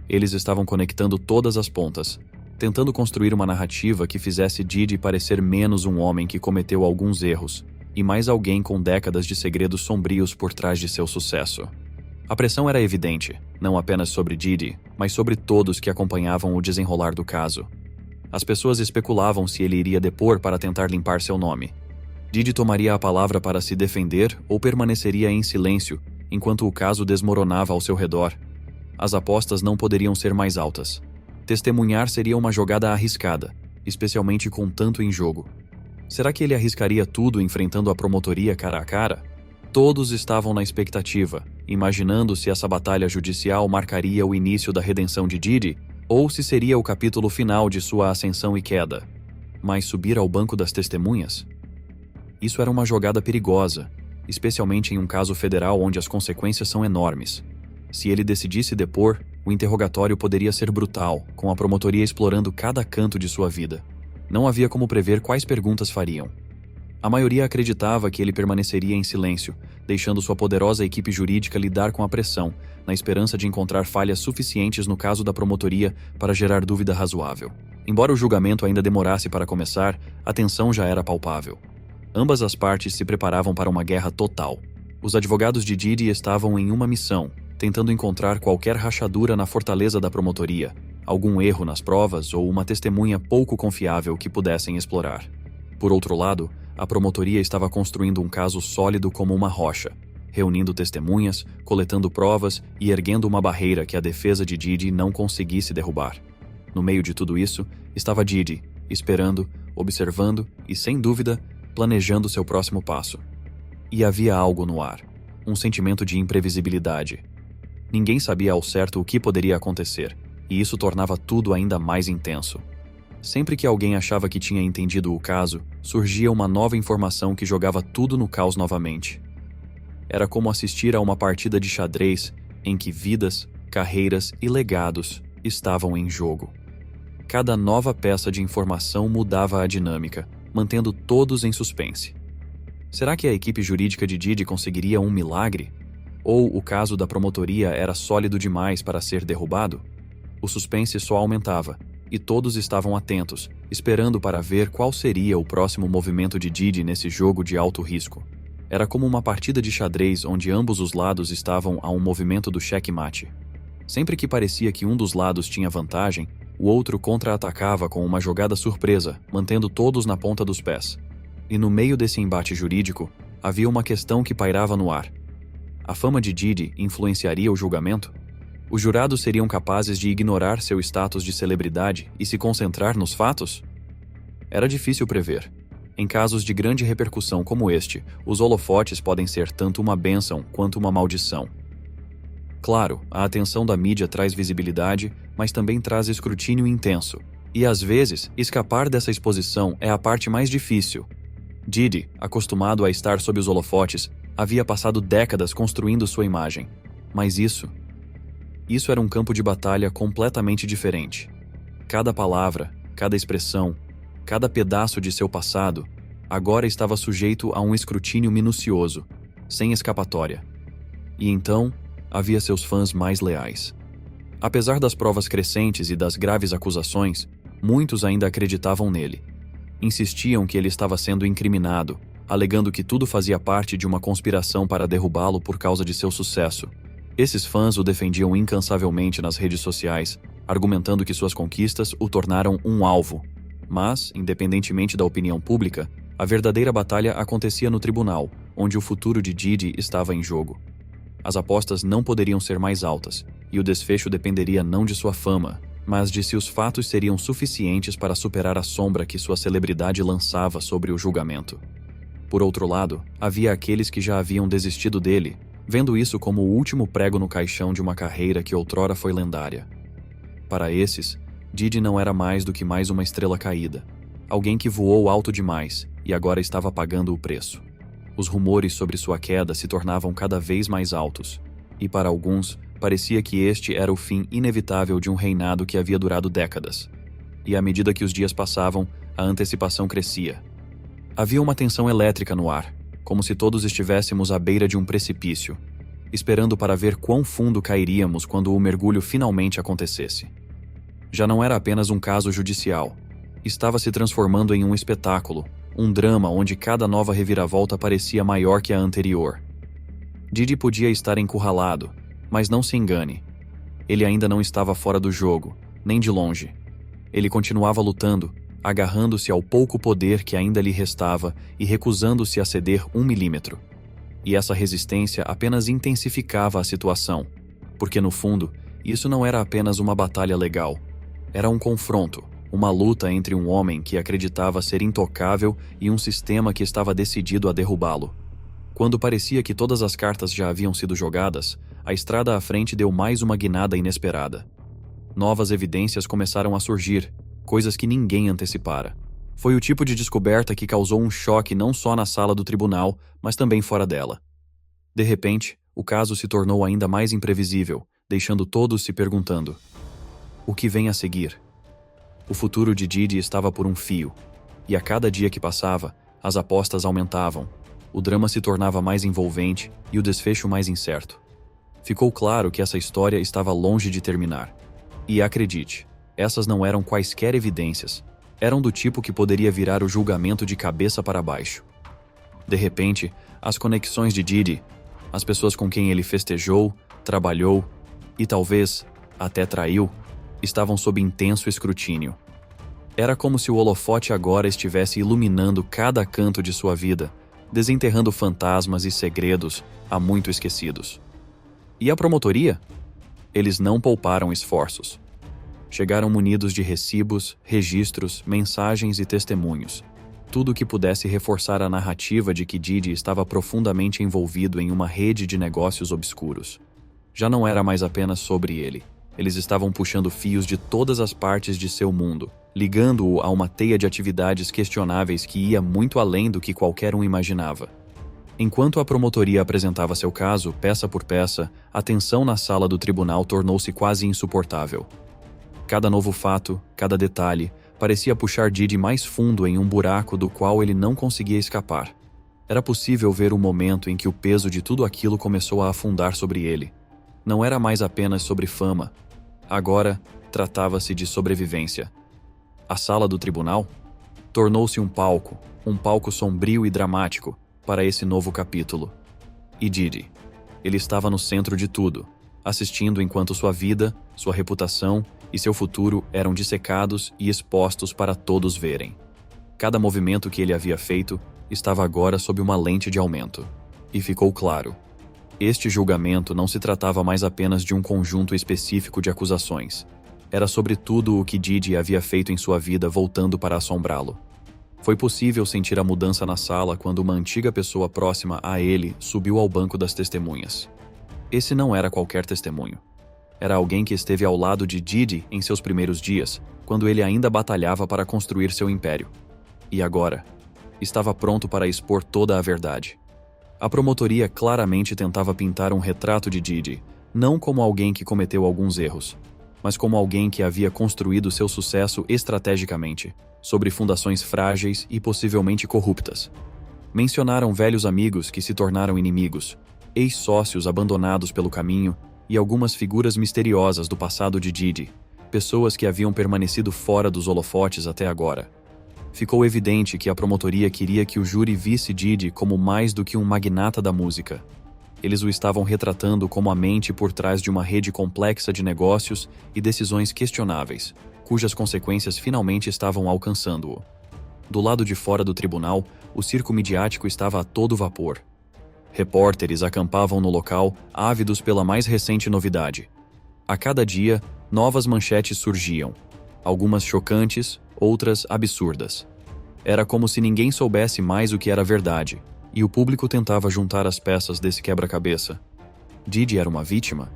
Eles estavam conectando todas as pontas, tentando construir uma narrativa que fizesse Diddy parecer menos um homem que cometeu alguns erros, e mais alguém com décadas de segredos sombrios por trás de seu sucesso. A pressão era evidente, não apenas sobre Diddy, mas sobre todos que acompanhavam o desenrolar do caso. As pessoas especulavam se ele iria depor para tentar limpar seu nome. Diddy tomaria a palavra para se defender ou permaneceria em silêncio enquanto o caso desmoronava ao seu redor. As apostas não poderiam ser mais altas. Testemunhar seria uma jogada arriscada, especialmente com tanto em jogo. Será que ele arriscaria tudo enfrentando a promotoria cara a cara? Todos estavam na expectativa, imaginando se essa batalha judicial marcaria o início da redenção de Diddy ou se seria o capítulo final de sua ascensão e queda. Mas subir ao banco das testemunhas? Isso era uma jogada perigosa, especialmente em um caso federal onde as consequências são enormes. Se ele decidisse depor, o interrogatório poderia ser brutal, com a promotoria explorando cada canto de sua vida. Não havia como prever quais perguntas fariam. A maioria acreditava que ele permaneceria em silêncio, deixando sua poderosa equipe jurídica lidar com a pressão, na esperança de encontrar falhas suficientes no caso da promotoria para gerar dúvida razoável. Embora o julgamento ainda demorasse para começar, a tensão já era palpável. Ambas as partes se preparavam para uma guerra total. Os advogados de Diddy estavam em uma missão: tentando encontrar qualquer rachadura na fortaleza da promotoria, algum erro nas provas ou uma testemunha pouco confiável que pudessem explorar. Por outro lado, a promotoria estava construindo um caso sólido como uma rocha, reunindo testemunhas, coletando provas e erguendo uma barreira que a defesa de Didi não conseguisse derrubar. No meio de tudo isso, estava Didi, esperando, observando e, sem dúvida, planejando seu próximo passo. E havia algo no ar, um sentimento de imprevisibilidade. Ninguém sabia ao certo o que poderia acontecer, e isso tornava tudo ainda mais intenso. Sempre que alguém achava que tinha entendido o caso, surgia uma nova informação que jogava tudo no caos novamente. Era como assistir a uma partida de xadrez em que vidas, carreiras e legados estavam em jogo. Cada nova peça de informação mudava a dinâmica, mantendo todos em suspense. Será que a equipe jurídica de Didi conseguiria um milagre? Ou o caso da promotoria era sólido demais para ser derrubado? O suspense só aumentava, e todos estavam atentos, esperando para ver qual seria o próximo movimento de Didi nesse jogo de alto risco. Era como uma partida de xadrez onde ambos os lados estavam a um movimento do checkmate. Sempre que parecia que um dos lados tinha vantagem, o outro contra-atacava com uma jogada surpresa, mantendo todos na ponta dos pés. E no meio desse embate jurídico, havia uma questão que pairava no ar. A fama de Didi influenciaria o julgamento? Os jurados seriam capazes de ignorar seu status de celebridade e se concentrar nos fatos? Era difícil prever. Em casos de grande repercussão como este, os holofotes podem ser tanto uma bênção quanto uma maldição. Claro, a atenção da mídia traz visibilidade, mas também traz escrutínio intenso. E às vezes, escapar dessa exposição é a parte mais difícil. Didi, acostumado a estar sob os holofotes, havia passado décadas construindo sua imagem. Mas isso era um campo de batalha completamente diferente. Cada palavra, cada expressão, cada pedaço de seu passado, agora estava sujeito a um escrutínio minucioso, sem escapatória. E então, havia seus fãs mais leais. Apesar das provas crescentes e das graves acusações, muitos ainda acreditavam nele. Insistiam que ele estava sendo incriminado, alegando que tudo fazia parte de uma conspiração para derrubá-lo por causa de seu sucesso. Esses fãs o defendiam incansavelmente nas redes sociais, argumentando que suas conquistas o tornaram um alvo. Mas, independentemente da opinião pública, a verdadeira batalha acontecia no tribunal, onde o futuro de Didi estava em jogo. As apostas não poderiam ser mais altas, e o desfecho dependeria não de sua fama, mas de se os fatos seriam suficientes para superar a sombra que sua celebridade lançava sobre o julgamento. Por outro lado, havia aqueles que já haviam desistido dele, vendo isso como o último prego no caixão de uma carreira que outrora foi lendária. Para esses, Didi não era mais do que mais uma estrela caída, alguém que voou alto demais e agora estava pagando o preço. Os rumores sobre sua queda se tornavam cada vez mais altos, e para alguns, parecia que este era o fim inevitável de um reinado que havia durado décadas. E à medida que os dias passavam, a antecipação crescia. Havia uma tensão elétrica no ar, como se todos estivéssemos à beira de um precipício, esperando para ver quão fundo cairíamos quando o mergulho finalmente acontecesse. Já não era apenas um caso judicial. Estava se transformando em um espetáculo, um drama onde cada nova reviravolta parecia maior que a anterior. Didi podia estar encurralado, mas não se engane. Ele ainda não estava fora do jogo, nem de longe. Ele continuava lutando, agarrando-se ao pouco poder que ainda lhe restava e recusando-se a ceder 1 milímetro. E essa resistência apenas intensificava a situação, porque no fundo, isso não era apenas uma batalha legal. Era um confronto, uma luta entre um homem que acreditava ser intocável e um sistema que estava decidido a derrubá-lo. Quando parecia que todas as cartas já haviam sido jogadas, a estrada à frente deu mais uma guinada inesperada. Novas evidências começaram a surgir, coisas que ninguém antecipara. Foi o tipo de descoberta que causou um choque não só na sala do tribunal, mas também fora dela. De repente, o caso se tornou ainda mais imprevisível, deixando todos se perguntando: o que vem a seguir? O futuro de Didi estava por um fio, e a cada dia que passava, as apostas aumentavam, o drama se tornava mais envolvente e o desfecho mais incerto. Ficou claro que essa história estava longe de terminar. E acredite, essas não eram quaisquer evidências, eram do tipo que poderia virar o julgamento de cabeça para baixo. De repente, as conexões de Didi, As pessoas com quem ele festejou, trabalhou e talvez até traiu estavam sob intenso escrutínio. Era como se o holofote agora estivesse iluminando cada canto de sua vida, desenterrando fantasmas e segredos há muito esquecidos. E a promotoria? Eles não pouparam esforços. Chegaram munidos de recibos, registros, mensagens e testemunhos. Tudo que pudesse reforçar a narrativa de que Didi estava profundamente envolvido em uma rede de negócios obscuros. Já não era mais apenas sobre ele. Eles estavam puxando fios de todas as partes de seu mundo, ligando-o a uma teia de atividades questionáveis que ia muito além do que qualquer um imaginava. Enquanto a promotoria apresentava seu caso, peça por peça, a tensão na sala do tribunal tornou-se quase insuportável. Cada novo fato, cada detalhe, parecia puxar Didi mais fundo em um buraco do qual ele não conseguia escapar. Era possível ver o momento em que o peso de tudo aquilo começou a afundar sobre ele. Não era mais apenas sobre fama. Agora, tratava-se de sobrevivência. A sala do tribunal tornou-se um palco sombrio e dramático para esse novo capítulo. E Didi, ele estava no centro de tudo, assistindo enquanto sua vida, sua reputação e seu futuro eram dissecados e expostos para todos verem. Cada movimento que ele havia feito estava agora sob uma lente de aumento. E ficou claro. Este julgamento não se tratava mais apenas de um conjunto específico de acusações. Era sobre tudo o que Didi havia feito em sua vida voltando para assombrá-lo. Foi possível sentir a mudança na sala quando uma antiga pessoa próxima a ele subiu ao banco das testemunhas. Esse não era qualquer testemunho. Era alguém que esteve ao lado de Didi em seus primeiros dias, quando ele ainda batalhava para construir seu império. E agora, estava pronto para expor toda a verdade. A promotoria claramente tentava pintar um retrato de Didi, não como alguém que cometeu alguns erros, mas como alguém que havia construído seu sucesso estrategicamente, sobre fundações frágeis e possivelmente corruptas. Mencionaram velhos amigos que se tornaram inimigos, ex-sócios abandonados pelo caminho e algumas figuras misteriosas do passado de Didi, pessoas que haviam permanecido fora dos holofotes até agora. Ficou evidente que a promotoria queria que o júri visse Didi como mais do que um magnata da música. Eles o estavam retratando como a mente por trás de uma rede complexa de negócios e decisões questionáveis, cujas consequências finalmente estavam alcançando-o. Do lado de fora do tribunal, o circo midiático estava a todo vapor. Repórteres acampavam no local, ávidos pela mais recente novidade. A cada dia, novas manchetes surgiam, algumas chocantes, outras absurdas. Era como se ninguém soubesse mais o que era verdade, e o público tentava juntar as peças desse quebra-cabeça. Didi era uma vítima?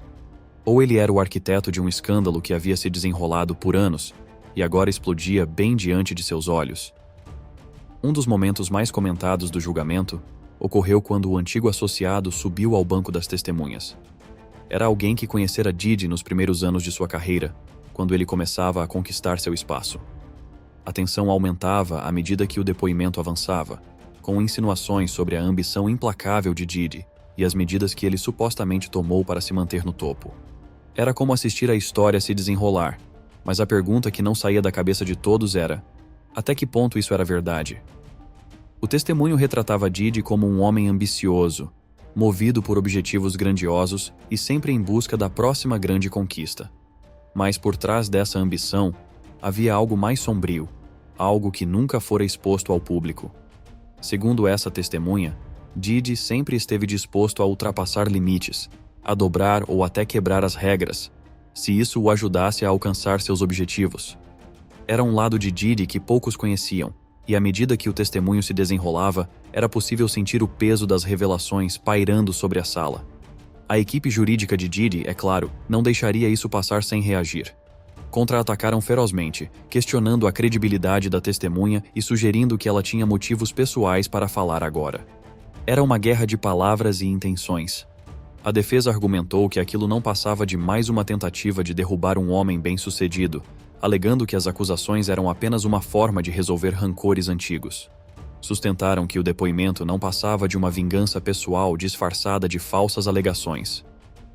Ou ele era o arquiteto de um escândalo que havia se desenrolado por anos e agora explodia bem diante de seus olhos? Um dos momentos mais comentados do julgamento ocorreu quando o antigo associado subiu ao banco das testemunhas. Era alguém que conhecera Didi nos primeiros anos de sua carreira, quando ele começava a conquistar seu espaço. A tensão aumentava à medida que o depoimento avançava, com insinuações sobre a ambição implacável de Didi e as medidas que ele supostamente tomou para se manter no topo. Era como assistir a história se desenrolar, mas a pergunta que não saía da cabeça de todos era: até que ponto isso era verdade? O testemunho retratava Didi como um homem ambicioso, movido por objetivos grandiosos e sempre em busca da próxima grande conquista. Mas por trás dessa ambição, havia algo mais sombrio, algo que nunca fora exposto ao público. Segundo essa testemunha, Didi sempre esteve disposto a ultrapassar limites, a dobrar ou até quebrar as regras, se isso o ajudasse a alcançar seus objetivos. Era um lado de Didi que poucos conheciam, e à medida que o testemunho se desenrolava, era possível sentir o peso das revelações pairando sobre a sala. A equipe jurídica de Didi, é claro, não deixaria isso passar sem reagir. Contra-atacaram ferozmente, questionando a credibilidade da testemunha e sugerindo que ela tinha motivos pessoais para falar agora. Era uma guerra de palavras e intenções. A defesa argumentou que aquilo não passava de mais uma tentativa de derrubar um homem bem-sucedido, alegando que as acusações eram apenas uma forma de resolver rancores antigos. Sustentaram que o depoimento não passava de uma vingança pessoal disfarçada de falsas alegações.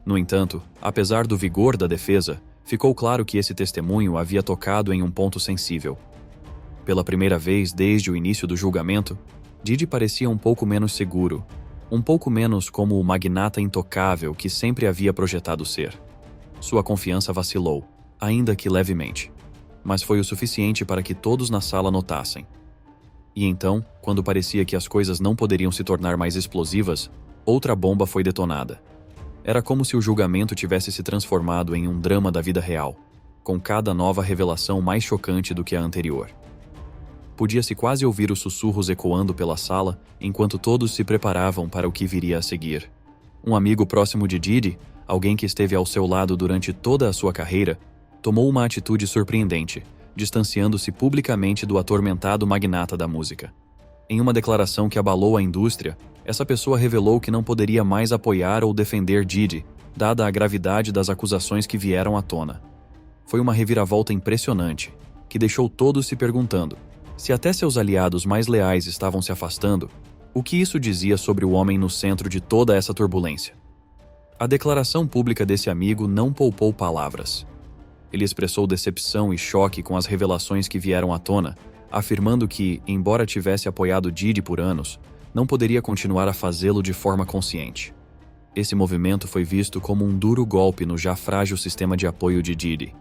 No entanto, apesar do vigor da defesa, ficou claro que esse testemunho havia tocado em um ponto sensível. Pela primeira vez desde o início do julgamento, Didi parecia um pouco menos seguro. Um pouco menos como o magnata intocável que sempre havia projetado ser. Sua confiança vacilou, ainda que levemente. Mas foi o suficiente para que todos na sala notassem. E então, quando parecia que as coisas não poderiam se tornar mais explosivas, outra bomba foi detonada. Era como se o julgamento tivesse se transformado em um drama da vida real, com cada nova revelação mais chocante do que a anterior. Podia-se quase ouvir os sussurros ecoando pela sala enquanto todos se preparavam para o que viria a seguir. Um amigo próximo de Didi, alguém que esteve ao seu lado durante toda a sua carreira, tomou uma atitude surpreendente, distanciando-se publicamente do atormentado magnata da música. Em uma declaração que abalou a indústria, essa pessoa revelou que não poderia mais apoiar ou defender Didi, dada a gravidade das acusações que vieram à tona. Foi uma reviravolta impressionante, que deixou todos se perguntando: se até seus aliados mais leais estavam se afastando, o que isso dizia sobre o homem no centro de toda essa turbulência? A declaração pública desse amigo não poupou palavras. Ele expressou decepção e choque com as revelações que vieram à tona, afirmando que, embora tivesse apoiado Didi por anos, não poderia continuar a fazê-lo de forma consciente. Esse movimento foi visto como um duro golpe no já frágil sistema de apoio de Didi.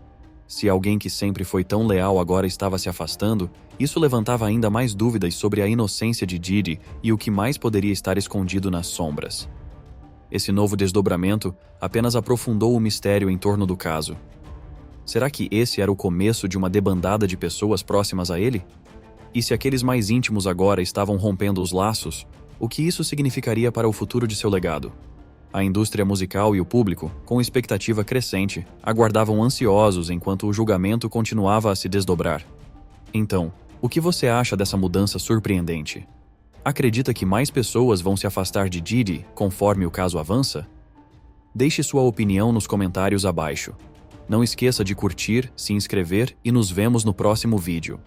Se alguém que sempre foi tão leal agora estava se afastando, isso levantava ainda mais dúvidas sobre a inocência de Didi e o que mais poderia estar escondido nas sombras. Esse novo desdobramento apenas aprofundou o mistério em torno do caso. Será que esse era o começo de uma debandada de pessoas próximas a ele? E se aqueles mais íntimos agora estavam rompendo os laços, o que isso significaria para o futuro de seu legado? A indústria musical e o público, com expectativa crescente, aguardavam ansiosos enquanto o julgamento continuava a se desdobrar. Então, o que você acha dessa mudança surpreendente? Acredita que mais pessoas vão se afastar de Didi conforme o caso avança? Deixe sua opinião nos comentários abaixo. Não esqueça de curtir, se inscrever e nos vemos no próximo vídeo.